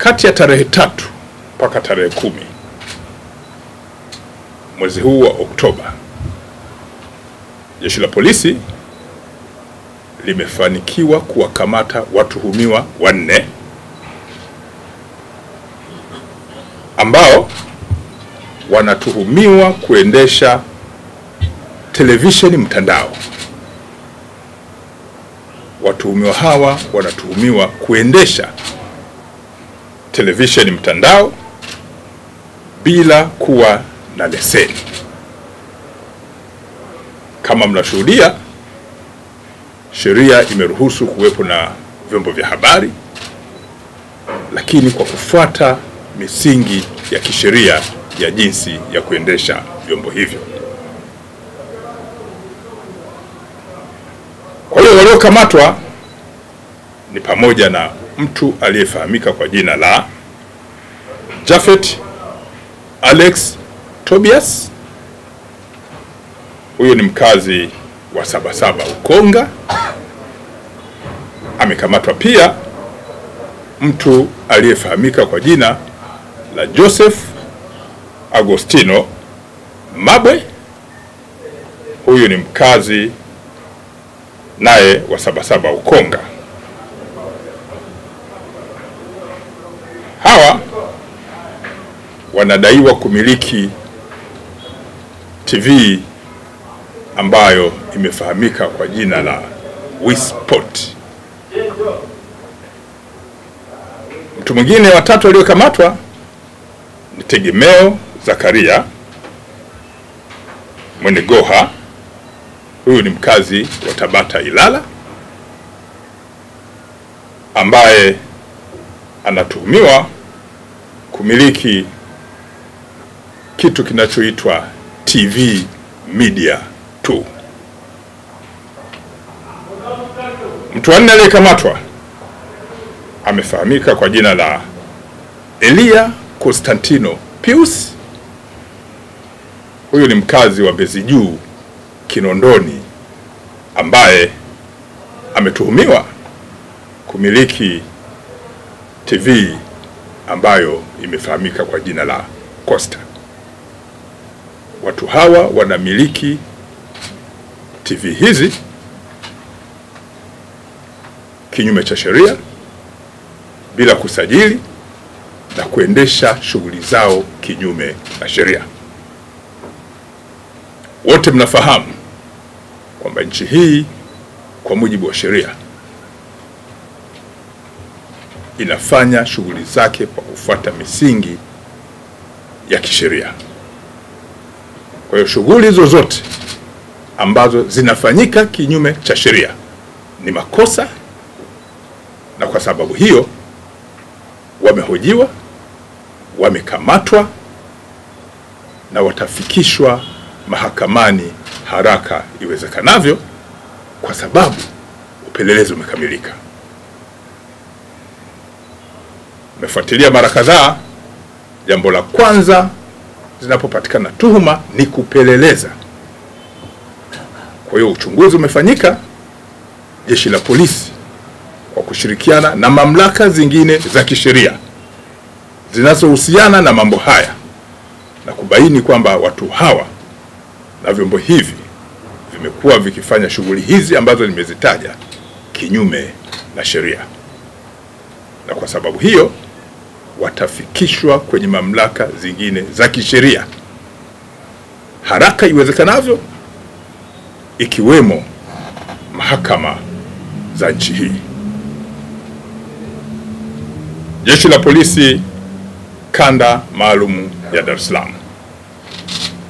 Kati ya tarehe 3 mpaka tarehe 10 mwezi huu wa Oktoba, Jeshi la Polisi limefanikiwa kuwakamata watuhumiwa 4 ambao wanatuhumiwa kuendesha televisheni mtandao. Watuhumiwa hawa wanatuhumiwa kuendesha televisheni mtandao bila kuwa na leseni. Kama mnashuhudia, sheria imeruhusu kuwepo na vyombo vya habari, lakini kwa kufuata misingi ya kisheria ya jinsi ya kuendesha vyombo hivyo. Kwa hiyo waliokamatwa ni pamoja na mtu aliyefahamika kwa jina la Japhet Alex Tobias. Huyo ni mkazi wa Sabasaba Ukonga. Amekamatwa pia mtu aliyefahamika kwa jina la Joseph Agostino Mabwe. Huyu ni mkazi naye wa Sabasaba Ukonga. Hawa wanadaiwa kumiliki TV ambayo imefahamika kwa jina la Wisport. Mtu mwingine wa 3 aliyokamatwa ni Tegemeo Zakaria Mwenegoha. Huyu ni mkazi wa Tabata Ilala, ambaye anatuhumiwa kumiliki kitu kinachoitwa TV Media 2. Mtu wa 4 aliyekamatwa amefahamika kwa jina la Elia Constantino Pius. Huyu ni mkazi wa Mbezi Juu Kinondoni, ambaye ametuhumiwa kumiliki TV ambayo imefahamika kwa jina la Costa. Watu hawa wanamiliki TV hizi kinyume cha sheria, bila kusajili, na kuendesha shughuli zao kinyume na sheria. Wote mnafahamu kwamba nchi hii kwa mujibu wa sheria inafanya shughuli zake kwa kufuata misingi ya kisheria. Kwa hiyo shughuli zozote ambazo zinafanyika kinyume cha sheria ni makosa, na kwa sababu hiyo wamehojiwa, wamekamatwa na watafikishwa mahakamani haraka iwezekanavyo, kwa sababu upelelezi umekamilika. Mefuatilia mara kadhaa, jambo la kwanza zinapopatikana tuhuma ni kupeleleza. Kwa hiyo uchunguzi umefanyika. Jeshi la Polisi kwa kushirikiana na mamlaka zingine za kisheria zinazohusiana na mambo haya, na kubaini kwamba watu hawa na vyombo hivi vimekuwa vikifanya shughuli hizi ambazo nimezitaja kinyume na sheria, na kwa sababu hiyo watafikishwa kwenye mamlaka zingine za kisheria haraka iwezekanavyo, ikiwemo mahakama za nchi hii. Jeshi la Polisi Kanda Maalum ya Dar es Salaam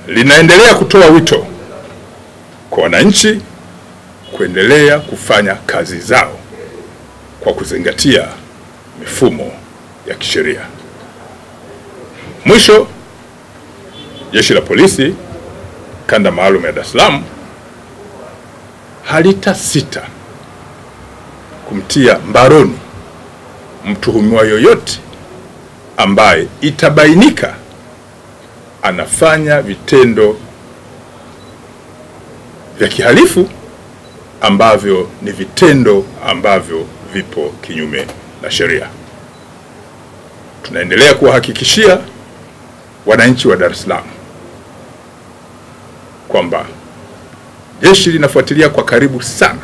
linaendelea kutoa wito kwa wananchi kuendelea kufanya kazi zao kwa kuzingatia mifumo ya kisheria. Mwisho, Jeshi la Polisi Kanda Maalum ya Dar es Salaam halitasita kumtia mbaroni mtuhumiwa yoyote ambaye itabainika anafanya vitendo vya kihalifu ambavyo ni vitendo ambavyo vipo kinyume na sheria. Tunaendelea kuwahakikishia wananchi wa Dar es Salaam kwamba jeshi linafuatilia kwa karibu sana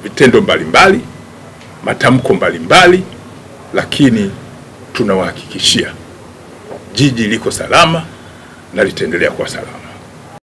vitendo mbalimbali, matamko mbalimbali, lakini tunawahakikishia jiji liko salama na litaendelea kuwa salama.